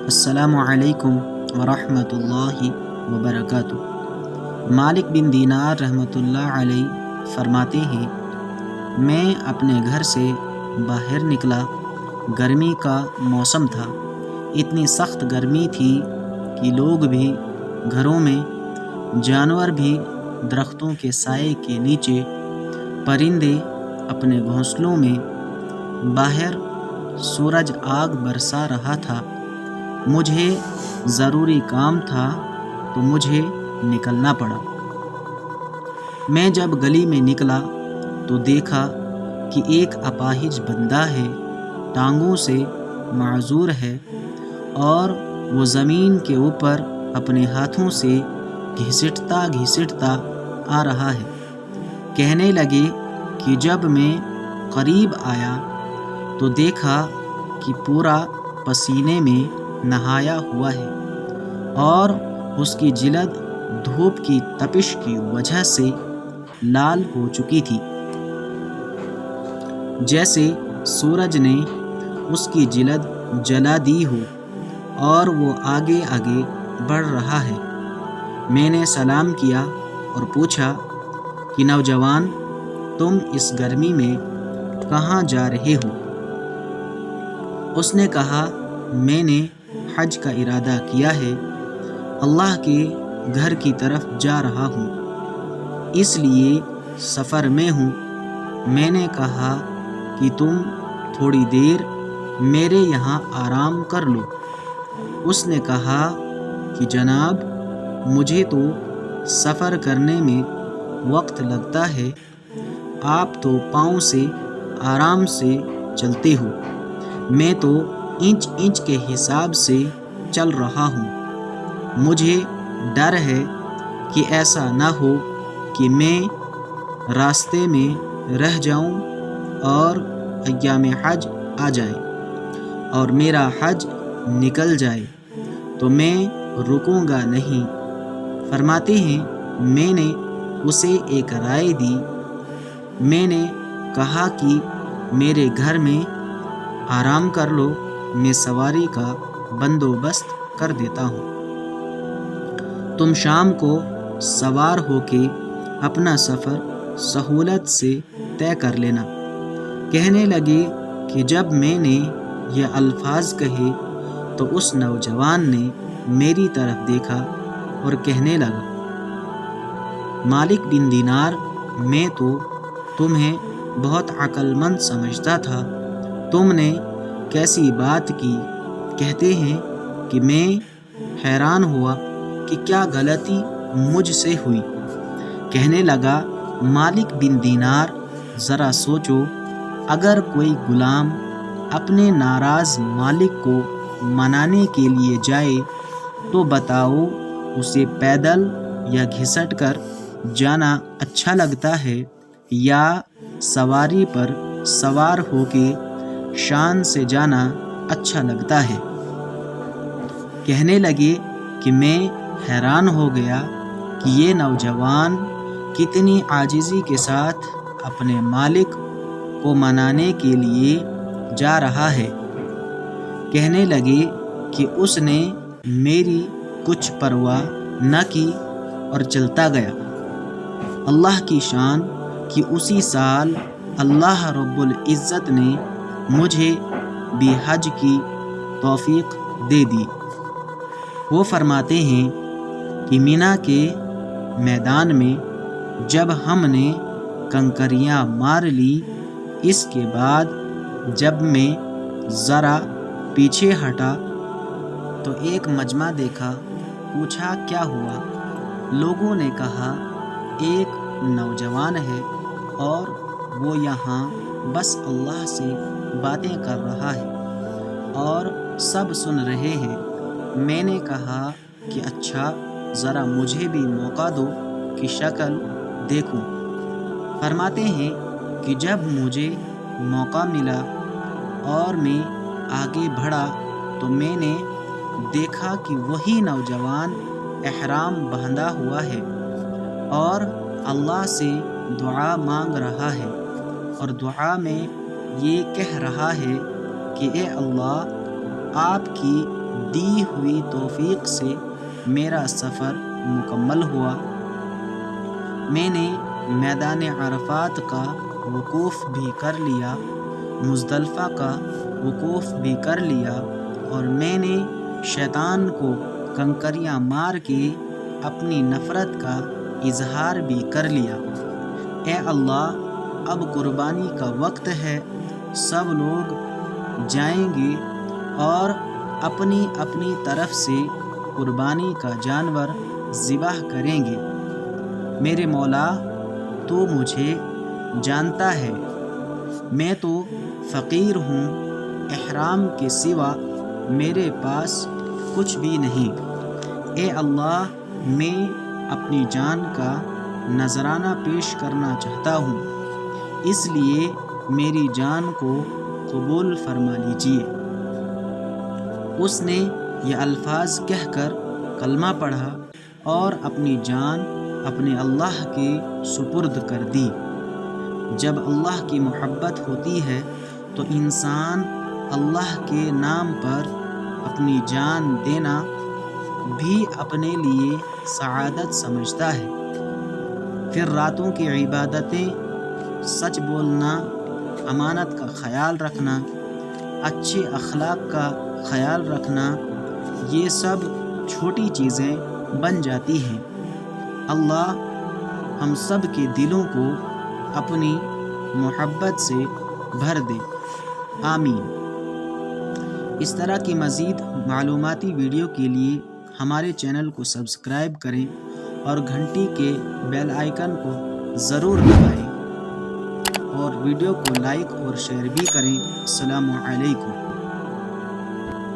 السلام علیکم ورحمۃ اللہ وبرکاتہ۔ مالک بن دینار رحمۃ اللہ علیہ فرماتے ہیں، میں اپنے گھر سے باہر نکلا، گرمی کا موسم تھا، اتنی سخت گرمی تھی کہ لوگ بھی گھروں میں، جانور بھی درختوں کے سائے کے نیچے، پرندے اپنے گھونسلوں میں، باہر سورج آگ برسا رہا تھا۔ مجھے ضروری کام تھا تو مجھے نکلنا پڑا۔ میں جب گلی میں نکلا تو دیکھا کہ ایک اپاہج بندہ ہے، ٹانگوں سے معذور ہے اور وہ زمین کے اوپر اپنے ہاتھوں سے گھسٹتا گھسٹتا آ رہا ہے۔ کہنے لگے کہ جب میں قریب آیا تو دیکھا کہ پورا پسینے میں نہایا ہوا ہے اور اس کی جلد دھوپ کی تپش کی وجہ سے لال ہو چکی تھی، جیسے سورج نے اس کی جلد جلا دی ہو، اور وہ آگے آگے بڑھ رہا ہے۔ میں نے سلام کیا اور پوچھا کہ نوجوان، تم اس گرمی میں کہاں جا رہے ہو؟ اس نے کہا، میں نے حج کا ارادہ کیا ہے، اللہ کے گھر کی طرف جا رہا ہوں، اس لیے سفر میں ہوں۔ میں نے کہا کہ تم تھوڑی دیر میرے یہاں آرام کر لو۔ اس نے کہا کہ جناب، مجھے تو سفر کرنے میں وقت لگتا ہے، آپ تو پاؤں سے آرام سے چلتے ہو، میں تو انچ انچ کے حساب سے چل رہا ہوں۔ مجھے ڈر ہے کہ ایسا نہ ہو کہ میں راستے میں رہ جاؤں اور ایام حج آ جائیں اور میرا حج نکل جائے تو میں رکوں گا نہیں۔ فرماتے ہیں، میں نے اسے ایک رائے دی۔ میں نے کہا کہ میرے گھر میں آرام کر لو، میں سواری کا بندوبست کر دیتا ہوں، تم شام کو سوار ہو کے اپنا سفر سہولت سے طے کر لینا۔ کہنے لگے کہ جب میں نے یہ الفاظ کہے تو اس نوجوان نے میری طرف دیکھا اور کہنے لگا، مالک بن دینار، میں تو تمہیں بہت عقل مند سمجھتا تھا، تم نے کیسی بات کی؟ کہتے ہیں کہ میں حیران ہوا کہ کیا غلطی مجھ سے ہوئی۔ کہنے لگا، مالک بن دینار، ذرا سوچو، اگر کوئی غلام اپنے ناراض مالک کو منانے کے لیے جائے تو بتاؤ، اسے پیدل یا گھسٹ کر جانا اچھا لگتا ہے یا سواری پر سوار ہو کے شان سے جانا اچھا لگتا ہے؟ کہنے لگے کہ میں حیران ہو گیا کہ یہ نوجوان کتنی عاجزی کے ساتھ اپنے مالک کو منانے کے لیے جا رہا ہے۔ کہنے لگے کہ اس نے میری کچھ پرواہ نہ کی اور چلتا گیا۔ اللہ کی شان کہ اسی سال اللہ رب العزت نے مجھے بھی حج کی توفیق دے دی۔ وہ فرماتے ہیں کہ مینا کے میدان میں جب ہم نے کنکریاں مار لی، اس کے بعد جب میں ذرا پیچھے ہٹا تو ایک مجمع دیکھا۔ پوچھا کیا ہوا؟ لوگوں نے کہا، ایک نوجوان ہے اور وہ یہاں بس اللہ سے باتیں کر رہا ہے اور سب سن رہے ہیں۔ میں نے کہا کہ اچھا، ذرا مجھے بھی موقع دو کہ شکل دیکھوں۔ فرماتے ہیں کہ جب مجھے موقع ملا اور میں آگے بڑھا تو میں نے دیکھا کہ وہی نوجوان احرام باندھا ہوا ہے اور اللہ سے دعا مانگ رہا ہے، اور دعا میں یہ کہہ رہا ہے کہ اے اللہ، آپ کی دی ہوئی توفیق سے میرا سفر مکمل ہوا۔ میں نے میدان عرفات کا وقوف بھی کر لیا، مزدلفہ کا وقوف بھی کر لیا، اور میں نے شیطان کو کنکریاں مار کے اپنی نفرت کا اظہار بھی کر لیا۔ اے اللہ، اب قربانی کا وقت ہے، سب لوگ جائیں گے اور اپنی اپنی طرف سے قربانی کا جانور ذبح کریں گے۔ میرے مولا، تو مجھے جانتا ہے، میں تو فقیر ہوں، احرام کے سوا میرے پاس کچھ بھی نہیں۔ اے اللہ، میں اپنی جان کا نذرانہ پیش کرنا چاہتا ہوں، اس لیے میری جان کو قبول فرما لیجیے۔ اس نے یہ الفاظ کہہ کر کلمہ پڑھا اور اپنی جان اپنے اللہ کے سپرد کر دی۔ جب اللہ کی محبت ہوتی ہے تو انسان اللہ کے نام پر اپنی جان دینا بھی اپنے لیے سعادت سمجھتا ہے۔ پھر راتوں کی عبادتیں، سچ بولنا، امانت کا خیال رکھنا، اچھے اخلاق کا خیال رکھنا، یہ سب چھوٹی چیزیں بن جاتی ہیں۔ اللہ ہم سب کے دلوں کو اپنی محبت سے بھر دے، آمین۔ اس طرح کی مزید معلوماتی ویڈیو کے لیے ہمارے چینل کو سبسکرائب کریں اور گھنٹی کے بیل آئیکن کو ضرور دبائیں، اور ویڈیو کو لائک اور شیئر بھی کریں۔ السلام علیکم۔